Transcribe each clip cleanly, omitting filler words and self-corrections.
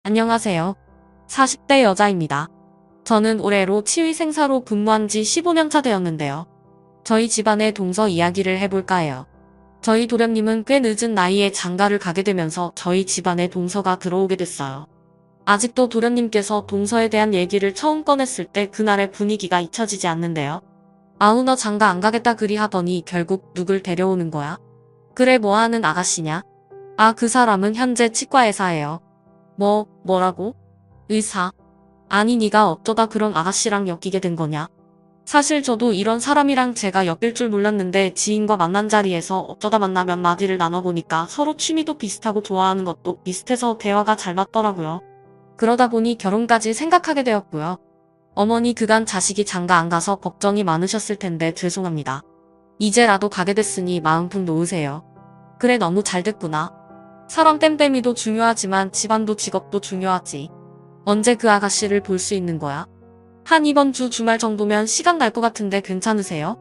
안녕하세요. 40대 여자입니다. 저는 올해로 치위생사로 근무한 지 15년 차 되었는데요. 저희 집안의 동서 이야기를 해볼까 해요. 저희 도련님은 꽤 늦은 나이에 장가를 가게 되면서 저희 집안에 동서가 들어오게 됐어요. 아직도 도련님께서 동서에 대한 얘기를 처음 꺼냈을 때 그날의 분위기가 잊혀지지 않는데요. 아우 너 장가 안 가겠다 그리 하더니 결국 누굴 데려오는 거야? 그래 뭐하는 아가씨냐? 아 그 사람은 현재 치과의사예요. 뭐라고? 의사. 아니 네가 어쩌다 그런 아가씨랑 엮이게 된 거냐? 사실 저도 이런 사람이랑 제가 엮일 줄 몰랐는데 지인과 만난 자리에서 어쩌다 만나 몇 마디를 나눠보니까 서로 취미도 비슷하고 좋아하는 것도 비슷해서 대화가 잘 맞더라고요. 그러다 보니 결혼까지 생각하게 되었고요. 어머니 그간 자식이 장가 안 가서 걱정이 많으셨을 텐데 죄송합니다. 이제라도 가게 됐으니 마음 푹 놓으세요. 그래 너무 잘 됐구나. 사람 땜땜이도 중요하지만 집안도 직업도 중요하지. 언제 그 아가씨를 볼 수 있는 거야? 한 이번 주 주말 정도면 시간 날 것 같은데 괜찮으세요?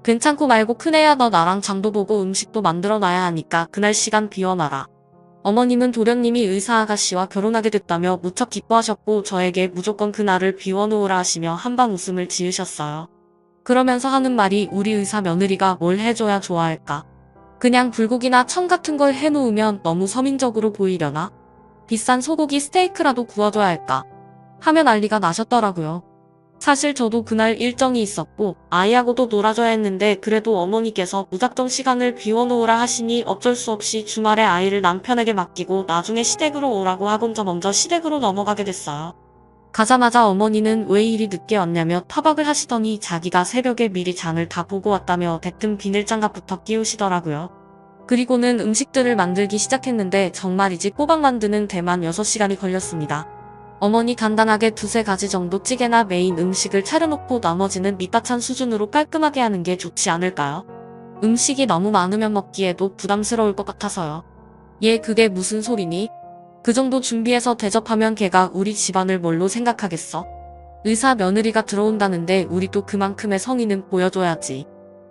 괜찮고 말고 큰애야 너 나랑 장도 보고 음식도 만들어 놔야 하니까 그날 시간 비워놔라. 어머님은 도련님이 의사 아가씨와 결혼하게 됐다며 무척 기뻐하셨고 저에게 무조건 그날을 비워놓으라 하시며 한방 웃음을 지으셨어요. 그러면서 하는 말이 우리 의사 며느리가 뭘 해줘야 좋아할까? 그냥 불고기나 청 같은 걸 해놓으면 너무 서민적으로 보이려나? 비싼 소고기 스테이크라도 구워줘야 할까? 하며 난리가 나셨더라고요. 사실 저도 그날 일정이 있었고 아이하고도 놀아줘야 했는데 그래도 어머니께서 무작정 시간을 비워놓으라 하시니 어쩔 수 없이 주말에 아이를 남편에게 맡기고 나중에 시댁으로 오라고 하곤 저 먼저 시댁으로 넘어가게 됐어요. 가자마자 어머니는 왜 이리 늦게 왔냐며 타박을 하시더니 자기가 새벽에 미리 장을 다 보고 왔다며 대뜸 비닐장갑부터 끼우시더라고요. 그리고는 음식들을 만들기 시작했는데 정말이지 꼬박 만드는 데만 6시간이 걸렸습니다. 어머니 간단하게 두세 가지 정도 찌개나 메인 음식을 차려놓고 나머지는 밑반찬 수준으로 깔끔하게 하는 게 좋지 않을까요? 음식이 너무 많으면 먹기에도 부담스러울 것 같아서요. 얘 그게 무슨 소리니? 그 정도 준비해서 대접하면 걔가 우리 집안을 뭘로 생각하겠어? 의사 며느리가 들어온다는데 우리도 그만큼의 성의는 보여줘야지.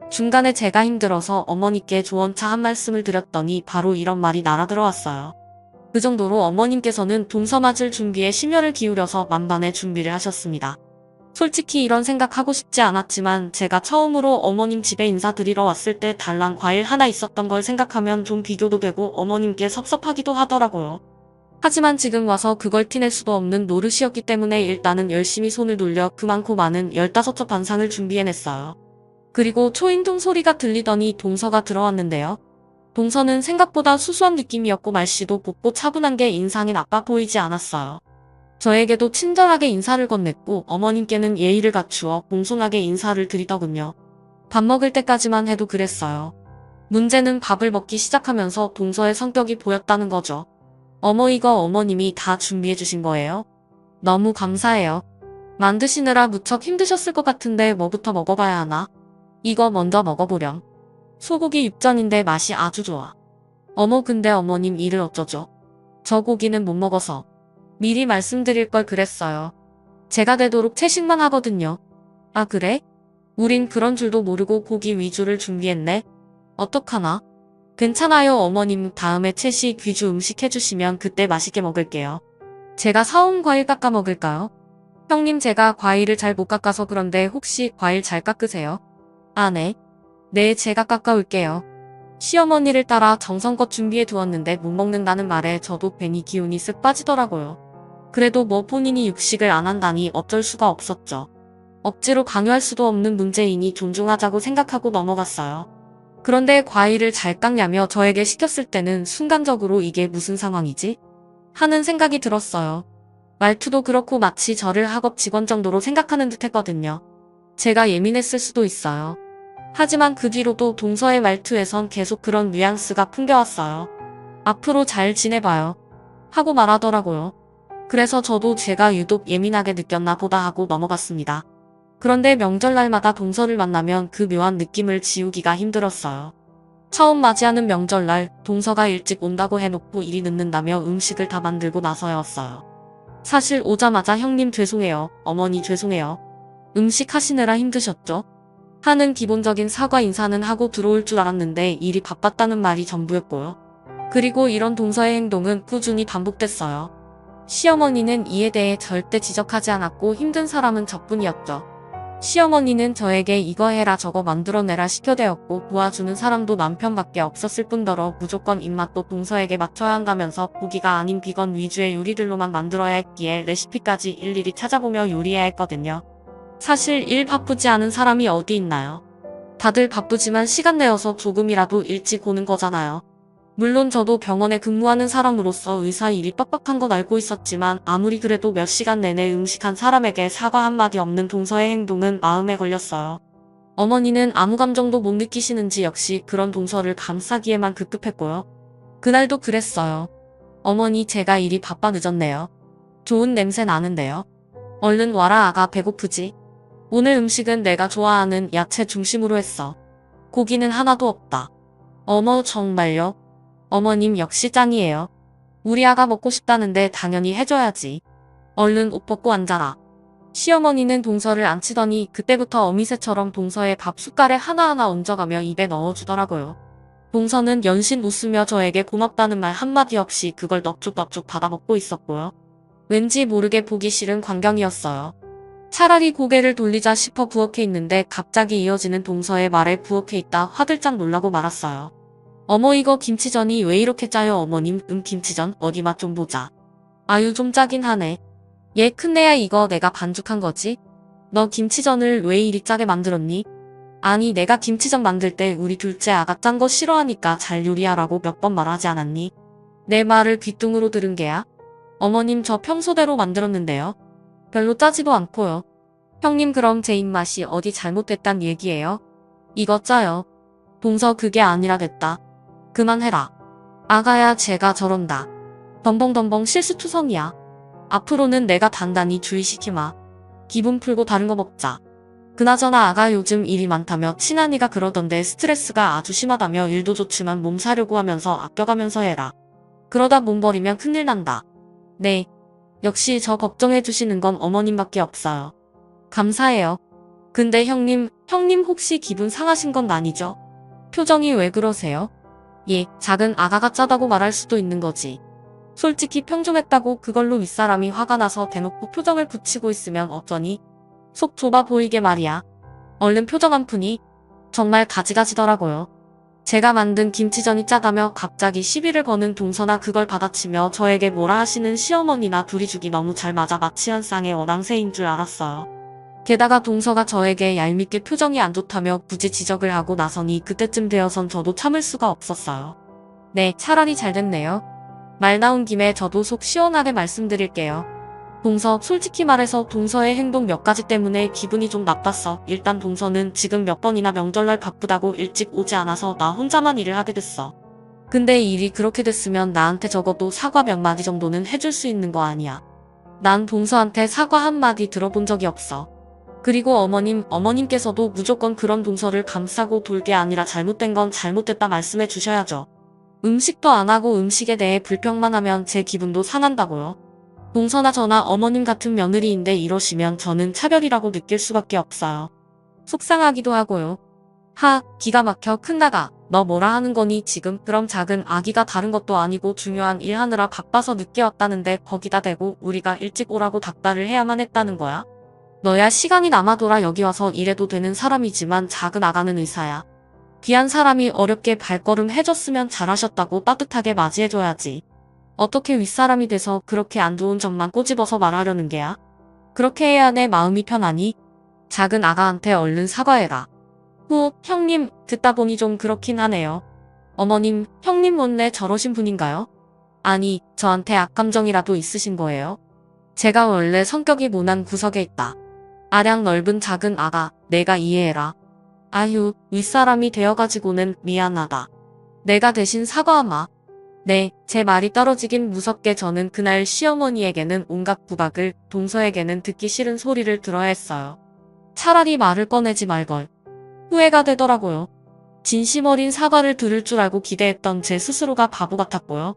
중간에 제가 힘들어서 어머니께 조언차 한 말씀을 드렸더니 바로 이런 말이 날아들어왔어요. 그 정도로 어머님께서는 동서 맞을 준비에 심혈을 기울여서 만반의 준비를 하셨습니다. 솔직히 이런 생각하고 싶지 않았지만 제가 처음으로 어머님 집에 인사드리러 왔을 때 달랑 과일 하나 있었던 걸 생각하면 좀 비교도 되고 어머님께 섭섭하기도 하더라고요. 하지만 지금 와서 그걸 티낼 수도 없는 노릇이었기 때문에 일단은 열심히 손을 돌려 그 많고 많은 15첩 반상을 준비해냈어요. 그리고 초인종 소리가 들리더니 동서가 들어왔는데요. 동서는 생각보다 수수한 느낌이었고 말씨도 곱고 차분한 게 인상이 나빠 보이지 않았어요. 저에게도 친절하게 인사를 건넸고 어머님께는 예의를 갖추어 공손하게 인사를 드리더군요. 밥 먹을 때까지만 해도 그랬어요. 문제는 밥을 먹기 시작하면서 동서의 성격이 보였다는 거죠. 어머 이거 어머님이 다 준비해 주신 거예요? 너무 감사해요. 만드시느라 무척 힘드셨을 것 같은데 뭐부터 먹어봐야 하나? 이거 먼저 먹어보렴. 소고기 육전인데 맛이 아주 좋아. 어머 근데 어머님 이를 어쩌죠? 저 고기는 못 먹어서. 미리 말씀드릴 걸 그랬어요. 제가 되도록 채식만 하거든요. 아 그래? 우린 그런 줄도 모르고 고기 위주를 준비했네. 어떡하나? 괜찮아요 어머님 다음에 채식 위주 음식 해주시면 그때 맛있게 먹을게요. 제가 사온 과일 깎아 먹을까요? 형님 제가 과일을 잘 못 깎아서 그런데 혹시 과일 잘 깎으세요? 아 네. 네 제가 깎아올게요. 시어머니를 따라 정성껏 준비해 두었는데 못 먹는다는 말에 저도 괜히 기운이 쓱 빠지더라고요. 그래도 뭐 본인이 육식을 안 한다니 어쩔 수가 없었죠. 억지로 강요할 수도 없는 문제이니 존중하자고 생각하고 넘어갔어요. 그런데 과일을 잘 깎냐며 저에게 시켰을 때는 순간적으로 이게 무슨 상황이지? 하는 생각이 들었어요. 말투도 그렇고 마치 저를 학업 직원 정도로 생각하는 듯 했거든요. 제가 예민했을 수도 있어요. 하지만 그 뒤로도 동서의 말투에선 계속 그런 뉘앙스가 풍겨왔어요. 앞으로 잘 지내봐요. 하고 말하더라고요. 그래서 저도 제가 유독 예민하게 느꼈나 보다 하고 넘어갔습니다. 그런데 명절날마다 동서를 만나면 그 묘한 느낌을 지우기가 힘들었어요. 처음 맞이하는 명절날 동서가 일찍 온다고 해놓고 일이 늦는다며 음식을 다 만들고 나서였어요. 사실 오자마자 형님 죄송해요. 어머니 죄송해요. 음식 하시느라 힘드셨죠? 하는 기본적인 사과 인사는 하고 들어올 줄 알았는데 일이 바빴다는 말이 전부였고요. 그리고 이런 동서의 행동은 꾸준히 반복됐어요. 시어머니는 이에 대해 절대 지적하지 않았고 힘든 사람은 저뿐이었죠. 시어머니는 저에게 이거 해라 저거 만들어내라 시켜대었고 도와주는 사람도 남편밖에 없었을 뿐더러 무조건 입맛도 동서에게 맞춰야 한다면서 고기가 아닌 비건 위주의 요리들로만 만들어야 했기에 레시피까지 일일이 찾아보며 요리해야 했거든요. 사실 일 바쁘지 않은 사람이 어디 있나요? 다들 바쁘지만 시간 내어서 조금이라도 일찍 오는 거잖아요. 물론 저도 병원에 근무하는 사람으로서 의사 일이 빡빡한 건 알고 있었지만 아무리 그래도 몇 시간 내내 음식한 사람에게 사과 한마디 없는 동서의 행동은 마음에 걸렸어요. 어머니는 아무 감정도 못 느끼시는지 역시 그런 동서를 감싸기에만 급급했고요. 그날도 그랬어요. 어머니 제가 일이 바빠 늦었네요. 좋은 냄새 나는데요. 얼른 와라 아가 배고프지? 오늘 음식은 내가 좋아하는 야채 중심으로 했어. 고기는 하나도 없다. 어머 정말요? 어머님 역시 짱이에요. 우리 아가 먹고 싶다는데 당연히 해줘야지. 얼른 옷 벗고 앉아라. 시어머니는 동서를 앉히더니 그때부터 어미새처럼 동서의 밥 숟갈에 하나하나 얹어가며 입에 넣어주더라고요. 동서는 연신 웃으며 저에게 고맙다는 말 한마디 없이 그걸 넙죽넙죽 받아먹고 있었고요. 왠지 모르게 보기 싫은 광경이었어요. 차라리 고개를 돌리자 싶어 부엌에 있는데 갑자기 이어지는 동서의 말에 부엌에 있다 화들짝 놀라고 말았어요. 어머 이거 김치전이 왜 이렇게 짜요 어머님 김치전 어디 맛 좀 보자. 아유 좀 짜긴 하네. 얘 큰애야 이거 내가 반죽한 거지? 너 김치전을 왜 이리 짜게 만들었니? 아니 내가 김치전 만들 때 우리 둘째 아가 짠 거 싫어하니까 잘 요리하라고 몇 번 말하지 않았니? 내 말을 귀뚱으로 들은 게야? 어머님 저 평소대로 만들었는데요. 별로 짜지도 않고요. 형님 그럼 제 입맛이 어디 잘못됐단 얘기예요? 이거 짜요. 동서 그게 아니라 됐다. 그만해라. 아가야 제가 저런다. 덤벙덤벙 실수투성이야. 앞으로는 내가 단단히 주의시키마. 기분 풀고 다른 거 먹자. 그나저나 아가 요즘 일이 많다며 친한이가 그러던데 스트레스가 아주 심하다며 일도 좋지만 몸 사려고 하면서 아껴가면서 해라. 그러다 몸 버리면 큰일 난다. 네. 역시 저 걱정해주시는 건 어머님밖에 없어요. 감사해요. 근데 형님 혹시 기분 상하신 건 아니죠? 표정이 왜 그러세요? 예, 작은 아가가 짜다고 말할 수도 있는 거지. 솔직히 평정했다고 그걸로 윗사람이 화가 나서 대놓고 표정을 붙이고 있으면 어쩌니? 속 좁아 보이게 말이야. 얼른 표정 안 푸니? 정말 가지가지더라고요. 제가 만든 김치전이 짜다며 갑자기 시비를 거는 동서나 그걸 받아치며 저에게 뭐라 하시는 시어머니나 둘이 죽이 너무 잘 맞아 마치 한 쌍의 어랑새인 줄 알았어요. 게다가 동서가 저에게 얄밉게 표정이 안 좋다며 굳이 지적을 하고 나서니 그때쯤 되어선 저도 참을 수가 없었어요. 네, 차라리 잘 됐네요. 말 나온 김에 저도 속 시원하게 말씀드릴게요. 동서, 솔직히 말해서 동서의 행동 몇 가지 때문에 기분이 좀 나빴어. 일단 동서는 지금 몇 번이나 명절날 바쁘다고 일찍 오지 않아서 나 혼자만 일을 하게 됐어. 근데 일이 그렇게 됐으면 나한테 적어도 사과 몇 마디 정도는 해줄 수 있는 거 아니야. 난 동서한테 사과 한마디 들어본 적이 없어. 그리고 어머님께서도 무조건 그런 동서를 감싸고 돌 게 아니라 잘못된 건 잘못됐다 말씀해 주셔야죠. 음식도 안 하고 음식에 대해 불평만 하면 제 기분도 상한다고요. 동서나 저나 어머님 같은 며느리인데 이러시면 저는 차별이라고 느낄 수밖에 없어요. 속상하기도 하고요. 기가 막혀 큰나가. 너 뭐라 하는 거니 지금? 그럼 작은 아기가 다른 것도 아니고 중요한 일 하느라 바빠서 늦게 왔다는데 거기다 대고 우리가 일찍 오라고 닥달을 해야만 했다는 거야? 너야 시간이 남아돌아 여기 와서 일해도 되는 사람이지만 작은 아가는 의사야. 귀한 사람이 어렵게 발걸음 해줬으면 잘하셨다고 따뜻하게 맞이해줘야지. 어떻게 윗사람이 돼서 그렇게 안 좋은 점만 꼬집어서 말하려는 게야? 그렇게 해야 내 마음이 편하니? 작은 아가한테 얼른 사과해라. 형님, 듣다 보니 좀 그렇긴 하네요. 어머님, 형님 원래 저러신 분인가요? 아니, 저한테 악감정이라도 있으신 거예요? 제가 원래 성격이 모난 구석에 있다. 아량 넓은 작은 아가, 내가 이해해라. 아휴, 윗사람이 되어가지고는 미안하다. 내가 대신 사과하마. 네, 제 말이 떨어지긴 무섭게 저는 그날 시어머니에게는 온갖 구박을, 동서에게는 듣기 싫은 소리를 들어야 했어요. 차라리 말을 꺼내지 말걸. 후회가 되더라고요. 진심 어린 사과를 들을 줄 알고 기대했던 제 스스로가 바보 같았고요.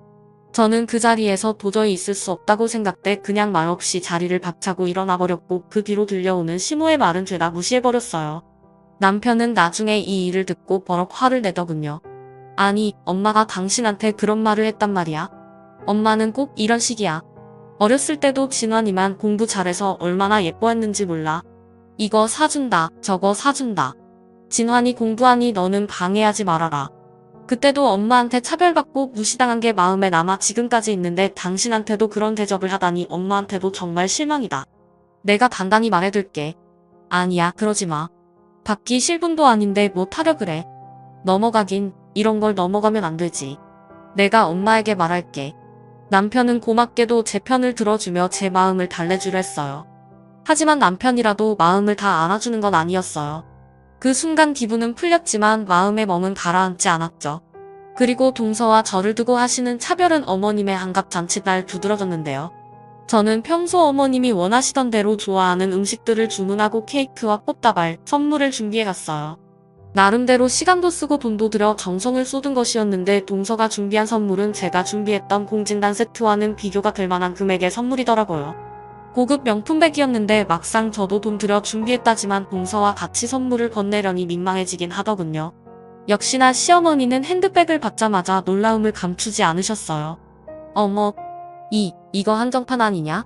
저는 그 자리에서 도저히 있을 수 없다고 생각돼 그냥 말없이 자리를 박차고 일어나 버렸고 그 뒤로 들려오는 시모의 말은 죄다 무시해버렸어요. 남편은 나중에 이 일을 듣고 버럭 화를 내더군요. 아니, 엄마가 당신한테 그런 말을 했단 말이야. 엄마는 꼭 이런 식이야. 어렸을 때도 진환이만 공부 잘해서 얼마나 예뻐했는지 몰라. 이거 사준다, 저거 사준다. 진환이 공부하니 너는 방해하지 말아라. 그때도 엄마한테 차별받고 무시당한 게 마음에 남아 지금까지 있는데 당신한테도 그런 대접을 하다니 엄마한테도 정말 실망이다. 내가 단단히 말해둘게. 아니야, 그러지 마. 받기 싫분도 아닌데 뭐 타려 그래. 넘어가긴, 이런 걸 넘어가면 안 되지. 내가 엄마에게 말할게. 남편은 고맙게도 제 편을 들어주며 제 마음을 달래주려 했어요. 하지만 남편이라도 마음을 다 안아주는 건 아니었어요. 그 순간 기분은 풀렸지만 마음의 멍은 가라앉지 않았죠. 그리고 동서와 저를 두고 하시는 차별은 어머님의 한갑잔치 날 두드러졌는데요. 저는 평소 어머님이 원하시던 대로 좋아하는 음식들을 주문하고 케이크와 꽃다발, 선물을 준비해 갔어요. 나름대로 시간도 쓰고 돈도 들여 정성을 쏟은 것이었는데 동서가 준비한 선물은 제가 준비했던 공진단 세트와는 비교가 될 만한 금액의 선물이더라고요. 고급 명품백이었는데 막상 저도 돈 들여 준비했다지만 동서와 같이 선물을 건네려니 민망해지긴 하더군요. 역시나 시어머니는 핸드백을 받자마자 놀라움을 감추지 않으셨어요. 어머, 이거 한정판 아니냐?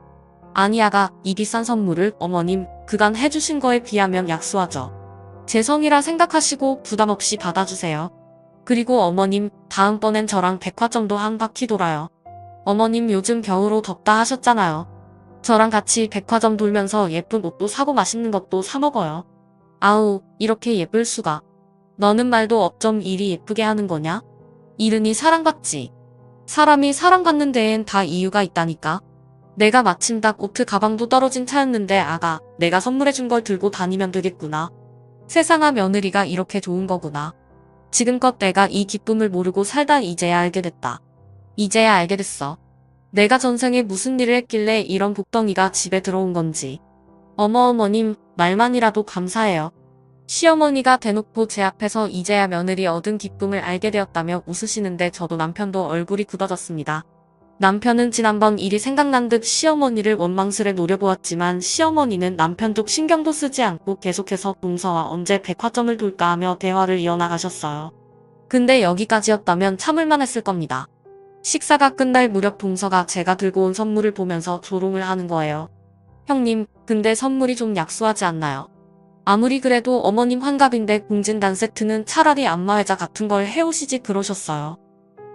아니 아가, 이 비싼 선물을 어머님 그간 해주신 거에 비하면 약수하죠. 제 성이라 생각하시고 부담없이 받아주세요. 그리고 어머님, 다음번엔 저랑 백화점도 한 바퀴 돌아요. 어머님 요즘 겨울옷 덥다 하셨잖아요. 저랑 같이 백화점 돌면서 예쁜 옷도 사고 맛있는 것도 사 먹어요. 아우, 이렇게 예쁠 수가. 너는 말도 어쩜 이리 예쁘게 하는 거냐? 이른이 사랑받지. 사람이 사랑받는 데엔 다 이유가 있다니까. 내가 마침 딱 오트 가방도 떨어진 차였는데 아가, 내가 선물해준 걸 들고 다니면 되겠구나. 세상아, 며느리가 이렇게 좋은 거구나. 지금껏 내가 이 기쁨을 모르고 살다 이제야 알게 됐다. 이제야 알게 됐어. 내가 전생에 무슨 일을 했길래 이런 복덩이가 집에 들어온 건지. 어머님, 말만이라도 감사해요. 시어머니가 대놓고 제 앞에서 이제야 며느리 얻은 기쁨을 알게 되었다며 웃으시는데 저도 남편도 얼굴이 굳어졌습니다. 남편은 지난번 일이 생각난 듯 시어머니를 원망스레 노려보았지만 시어머니는 남편 쪽 신경도 쓰지 않고 계속해서 동서와 언제 백화점을 돌까 하며 대화를 이어나가셨어요. 근데 여기까지였다면 참을만 했을 겁니다. 식사가 끝날 무렵 동서가 제가 들고 온 선물을 보면서 조롱을 하는 거예요. 형님, 근데 선물이 좀 약소하지 않나요? 아무리 그래도 어머님 환갑인데 공진단 세트는 차라리 안마의자 같은 걸 해오시지 그러셨어요.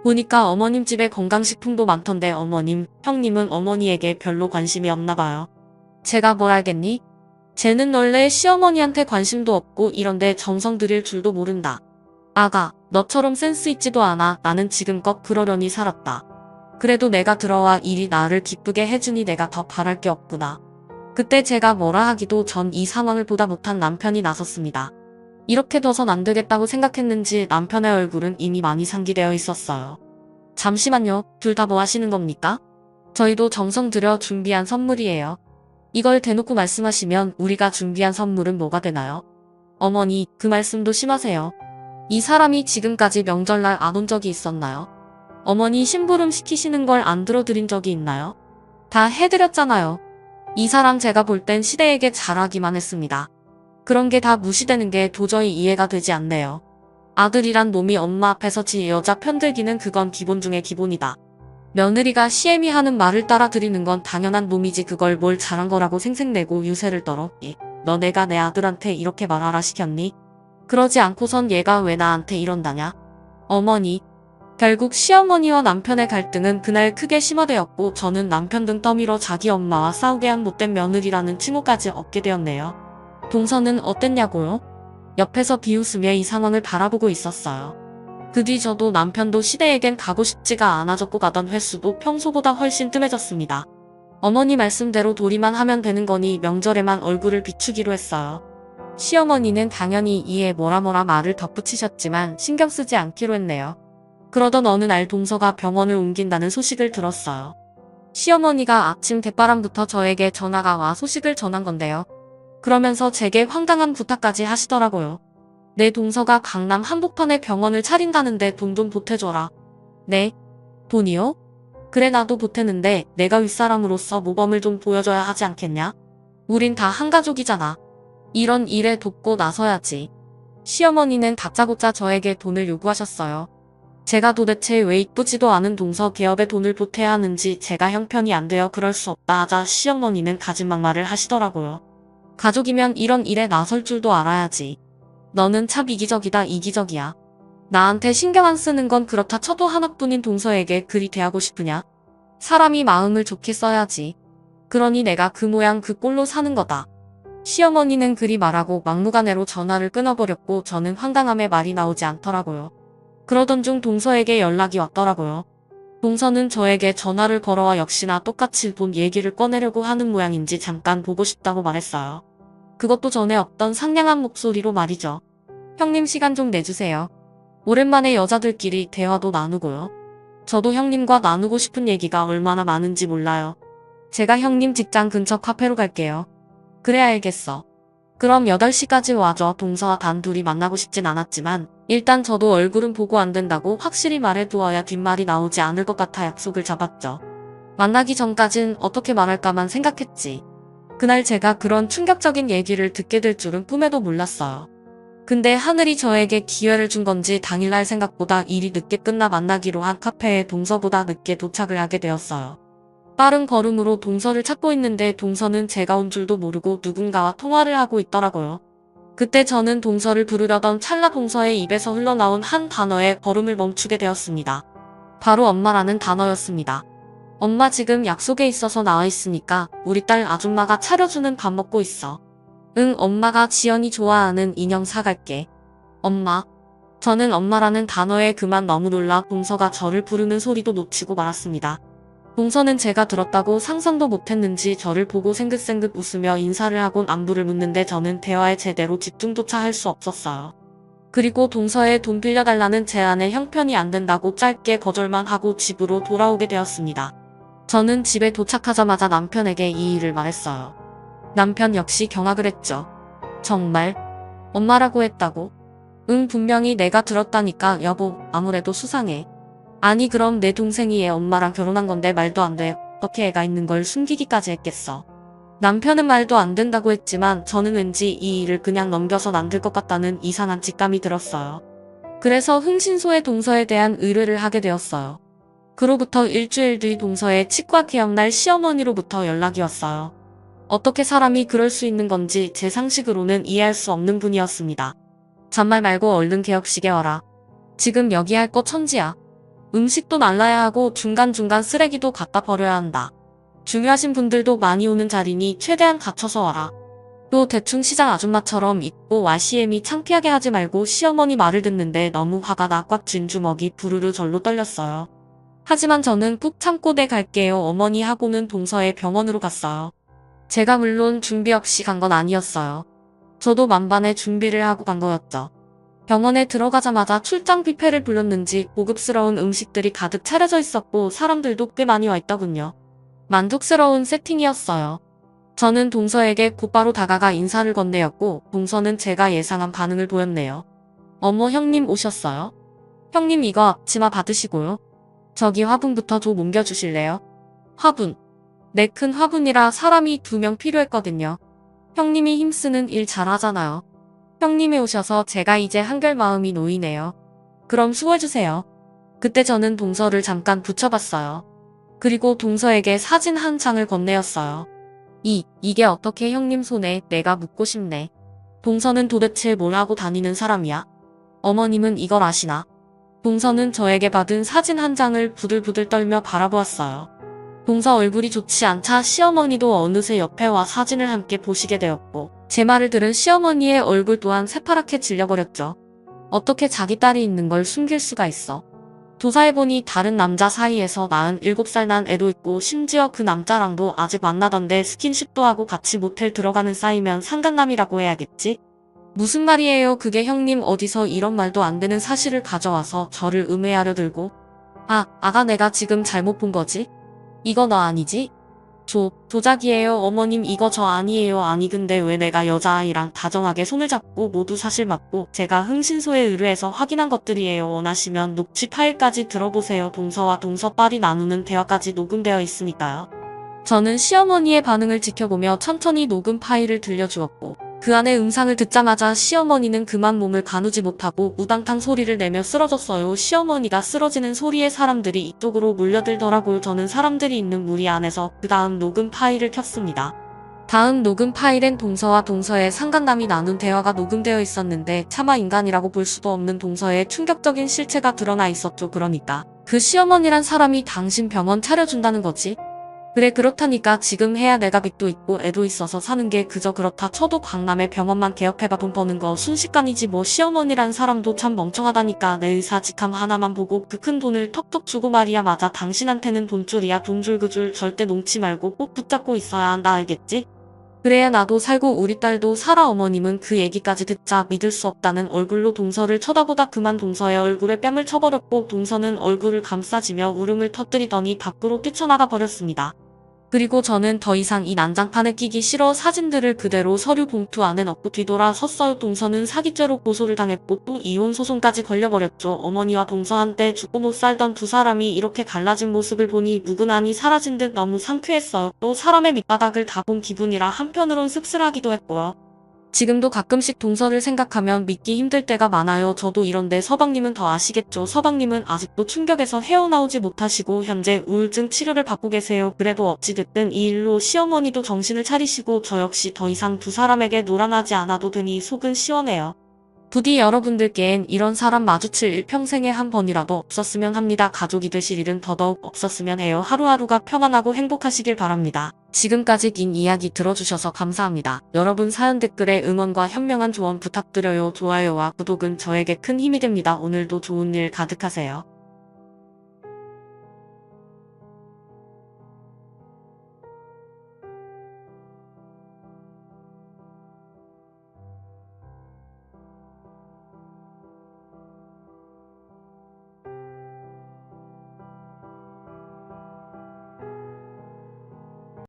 보니까 어머님 집에 건강식품도 많던데 어머님, 형님은 어머니에게 별로 관심이 없나 봐요. 제가 뭘 알겠니? 쟤는 원래 시어머니한테 관심도 없고 이런데 정성 들일 줄도 모른다. 아가, 너처럼 센스 있지도 않아. 나는 지금껏 그러려니 살았다. 그래도 내가 들어와 일이 나를 기쁘게 해주니 내가 더 바랄 게 없구나. 그때 제가 뭐라 하기도 전 이 상황을 보다 못한 남편이 나섰습니다. 이렇게 둬선 안 되겠다고 생각했는지 남편의 얼굴은 이미 많이 상기되어 있었어요. 잠시만요, 둘 다 뭐 하시는 겁니까? 저희도 정성 들여 준비한 선물이에요. 이걸 대놓고 말씀하시면 우리가 준비한 선물은 뭐가 되나요? 어머니, 그 말씀도 심하세요. 이 사람이 지금까지 명절날 안 온 적이 있었나요? 어머니 심부름 시키시는 걸 안 들어드린 적이 있나요? 다 해드렸잖아요. 이 사람 제가 볼 땐 시대에게 잘하기만 했습니다. 그런 게 다 무시되는 게 도저히 이해가 되지 않네요. 아들이란 놈이 엄마 앞에서 지 여자 편들기는 그건 기본 중에 기본이다. 며느리가 시애미 하는 말을 따라 드리는 건 당연한 놈이지 그걸 뭘 잘한 거라고 생색내고 유세를 떨어. 너 내가 내 아들한테 이렇게 말하라 시켰니? 그러지 않고선 얘가 왜 나한테 이런다냐? 어머니. 결국 시어머니와 남편의 갈등은 그날 크게 심화되었고 저는 남편 등 떠밀어 자기 엄마와 싸우게 한 못된 며느리라는 칭호까지 얻게 되었네요. 동서는 어땠냐고요? 옆에서 비웃으며 이 상황을 바라보고 있었어요. 그 뒤 저도 남편도 시댁에겐 가고 싶지가 않아졌고 가던 횟수도 평소보다 훨씬 뜸해졌습니다. 어머니 말씀대로 도리만 하면 되는 거니 명절에만 얼굴을 비추기로 했어요. 시어머니는 당연히 이에 뭐라 말을 덧붙이셨지만 신경 쓰지 않기로 했네요. 그러던 어느 날 동서가 병원을 옮긴다는 소식을 들었어요. 시어머니가 아침 대바람부터 저에게 전화가 와 소식을 전한 건데요. 그러면서 제게 황당한 부탁까지 하시더라고요. 내 동서가 강남 한복판에 병원을 차린다는데 돈 좀 보태줘라. 네? 돈이요? 그래 나도 보태는데 내가 윗사람으로서 모범을 좀 보여줘야 하지 않겠냐? 우린 다 한가족이잖아. 이런 일에 돕고 나서야지. 시어머니는 다짜고짜 저에게 돈을 요구하셨어요. 제가 도대체 왜 이쁘지도 않은 동서 기업에 돈을 보태야 하는지 제가 형편이 안 되어 그럴 수 없다 하자 시어머니는 가진막말을 하시더라고요. 가족이면 이런 일에 나설 줄도 알아야지. 너는 참 이기적이다 이기적이야. 나한테 신경 안 쓰는 건 그렇다 쳐도 하나뿐인 동서에게 그리 대하고 싶으냐? 사람이 마음을 좋게 써야지. 그러니 내가 그 모양 그 꼴로 사는 거다. 시어머니는 그리 말하고 막무가내로 전화를 끊어버렸고 저는 황당함에 말이 나오지 않더라고요. 그러던 중 동서에게 연락이 왔더라고요. 동서는 저에게 전화를 걸어와 역시나 똑같이 돈 얘기를 꺼내려고 하는 모양인지 잠깐 보고 싶다고 말했어요. 그것도 전에 없던 상냥한 목소리로 말이죠. 형님 시간 좀 내주세요. 오랜만에 여자들끼리 대화도 나누고요. 저도 형님과 나누고 싶은 얘기가 얼마나 많은지 몰라요. 제가 형님 직장 근처 카페로 갈게요. 그래 알겠어. 그럼 8시까지 와줘. 동서와 단둘이 만나고 싶진 않았지만 일단 저도 얼굴은 보고 안 된다고 확실히 말해두어야 뒷말이 나오지 않을 것 같아 약속을 잡았죠. 만나기 전까진 어떻게 말할까만 생각했지. 그날 제가 그런 충격적인 얘기를 듣게 될 줄은 꿈에도 몰랐어요. 근데 하늘이 저에게 기회를 준 건지 당일날 생각보다 일이 늦게 끝나 만나기로 한 카페에 동서보다 늦게 도착을 하게 되었어요. 빠른 걸음으로 동서를 찾고 있는데 동서는 제가 온 줄도 모르고 누군가와 통화를 하고 있더라고요. 그때 저는 동서를 부르려던 찰나 동서의 입에서 흘러나온 한 단어에 걸음을 멈추게 되었습니다. 바로 엄마라는 단어였습니다. 엄마 지금 약속에 있어서 나와 있으니까 우리 딸 아줌마가 차려주는 밥 먹고 있어. 응, 엄마가 지연이 좋아하는 인형 사갈게. 엄마. 저는 엄마라는 단어에 그만 너무 놀라 동서가 저를 부르는 소리도 놓치고 말았습니다. 동서는 제가 들었다고 상상도 못했는지 저를 보고 생긋생긋 웃으며 인사를 하곤 안부를 묻는데 저는 대화에 제대로 집중조차 할 수 없었어요. 그리고 동서의 돈 빌려달라는 제안에 형편이 안 된다고 짧게 거절만 하고 집으로 돌아오게 되었습니다. 저는 집에 도착하자마자 남편에게 이 일을 말했어요. 남편 역시 경악을 했죠. 정말? 엄마라고 했다고? 응, 분명히 내가 들었다니까. 여보, 아무래도 수상해. 아니 그럼 내 동생이 얘 엄마랑 결혼한 건데 말도 안 돼. 어떻게 애가 있는 걸 숨기기까지 했겠어. 남편은 말도 안 된다고 했지만 저는 왠지 이 일을 그냥 넘겨선 안 될 것 같다는 이상한 직감이 들었어요. 그래서 흥신소에 동서에 대한 의뢰를 하게 되었어요. 그로부터 일주일 뒤 동서의 치과 개업날 시어머니로부터 연락이 왔어요. 어떻게 사람이 그럴 수 있는 건지 제 상식으로는 이해할 수 없는 분이었습니다. 잔말 말고 얼른 개업식에 와라. 지금 여기 할 거 천지야. 음식도 날라야 하고 중간중간 쓰레기도 갖다 버려야 한다. 중요하신 분들도 많이 오는 자리니 최대한 갖춰서 와라. 또 대충 시장 아줌마처럼 입고 와시엠이 창피하게 하지 말고. 시어머니 말을 듣는데 너무 화가 나 꽉 쥔 주먹이 부르르 절로 떨렸어요. 하지만 저는 꾹 참고 네 갈게요 어머니 하고는 동서의 병원으로 갔어요. 제가 물론 준비 없이 간 건 아니었어요. 저도 만반의 준비를 하고 간 거였죠. 병원에 들어가자마자 출장 뷔페를 불렀는지 고급스러운 음식들이 가득 차려져 있었고 사람들도 꽤 많이 와 있더군요. 만족스러운 세팅이었어요. 저는 동서에게 곧바로 다가가 인사를 건네었고 동서는 제가 예상한 반응을 보였네요. 어머 형님 오셨어요? 형님 이거 앞치마 받으시고요. 저기 화분부터 좀 옮겨주실래요? 화분. 네, 큰 화분이라 사람이 2명 필요했거든요. 형님이 힘쓰는 일 잘하잖아요. 형님이 오셔서 제가 이제 한결 마음이 놓이네요. 그럼 수고해주세요. 그때 저는 동서를 잠깐 붙여봤어요. 그리고 동서에게 사진 한 장을 건네었어요. 이게 어떻게 형님 손에. 내가 묻고 싶네. 동서는 도대체 뭘 하고 다니는 사람이야? 어머님은 이걸 아시나? 동서는 저에게 받은 사진 한 장을 부들부들 떨며 바라보았어요. 동서 얼굴이 좋지 않자 시어머니도 어느새 옆에 와 사진을 함께 보시게 되었고 제 말을 들은 시어머니의 얼굴 또한 새파랗게 질려버렸죠. 어떻게 자기 딸이 있는 걸 숨길 수가 있어. 조사해보니 다른 남자 사이에서 47살 난 애도 있고 심지어 그 남자랑도 아직 만나던데 스킨십도 하고 같이 모텔 들어가는 사이면 상간남이라고 해야겠지? 무슨 말이에요 그게. 형님 어디서 이런 말도 안 되는 사실을 가져와서 저를 음해하려 들고. 아가 내가 지금 잘못 본 거지? 이거 너 아니지? 조작이에요 어머님 이거 저 아니에요. 아니 근데 왜 내가 여자아이랑 다정하게 손을 잡고 모두 사실 맞고 제가 흥신소에 의뢰해서 확인한 것들이에요. 원하시면 녹취 파일까지 들어보세요. 동서와 동서 딸이 나누는 대화까지 녹음되어 있으니까요. 저는 시어머니의 반응을 지켜보며 천천히 녹음 파일을 들려주었고 그 안의 음상을 듣자마자 시어머니는 그만 몸을 가누지 못하고 우당탕 소리를 내며 쓰러졌어요. 시어머니가 쓰러지는 소리에 사람들이 이쪽으로 몰려들더라고요. 저는 사람들이 있는 무리 안에서 그 다음 녹음 파일을 켰습니다. 다음 녹음 파일엔 동서와 동서의 상간남이 나눈 대화가 녹음되어 있었는데 차마 인간이라고 볼 수도 없는 동서의 충격적인 실체가 드러나 있었죠. 그러니까 그 시어머니란 사람이 당신 병원 차려준다는 거지? 그래 그렇다니까 지금 해야 내가 빚도 있고 애도 있어서 사는 게 그저 그렇다 쳐도 강남의 병원만 개업해봐 돈 버는 거 순식간이지 뭐. 시어머니란 사람도 참 멍청하다니까. 내 의사 직함 하나만 보고 그 큰 돈을 턱턱 주고 말이야. 맞아 당신한테는 돈줄이야. 돈줄 그 줄 절대 놓지 말고 꼭 붙잡고 있어야 한다 알겠지? 그래야 나도 살고 우리 딸도 살아. 어머님은 그 얘기까지 듣자 믿을 수 없다는 얼굴로 동서를 쳐다보다 그만 동서의 얼굴에 뺨을 쳐버렸고 동서는 얼굴을 감싸지며 울음을 터뜨리더니 밖으로 뛰쳐나가 버렸습니다. 그리고 저는 더 이상 이 난장판에 끼기 싫어 사진들을 그대로 서류 봉투 안에 넣고 뒤돌아 섰어요. 동서는 사기죄로 고소를 당했고 또 이혼 소송까지 걸려버렸죠. 어머니와 동서 한때 죽고 못 살던 두 사람이 이렇게 갈라진 모습을 보니 묵은함이 사라진 듯 너무 상쾌했어요. 또 사람의 밑바닥을 다 본 기분이라 한편으론 씁쓸하기도 했고요. 지금도 가끔씩 동서를 생각하면 믿기 힘들 때가 많아요. 저도 이런데 서방님은 더 아시겠죠. 서방님은 아직도 충격에서 헤어나오지 못하시고 현재 우울증 치료를 받고 계세요. 그래도 어찌됐든 이 일로 시어머니도 정신을 차리시고 저 역시 더 이상 두 사람에게 노란하지 않아도 되니 속은 시원해요. 부디 여러분들께엔 이런 사람 마주칠 일 평생에 한 번이라도 없었으면 합니다. 가족이 되실 일은 더더욱 없었으면 해요. 하루하루가 평안하고 행복하시길 바랍니다. 지금까지 긴 이야기 들어주셔서 감사합니다. 여러분 사연 댓글에 응원과 현명한 조언 부탁드려요. 좋아요와 구독은 저에게 큰 힘이 됩니다. 오늘도 좋은 일 가득하세요.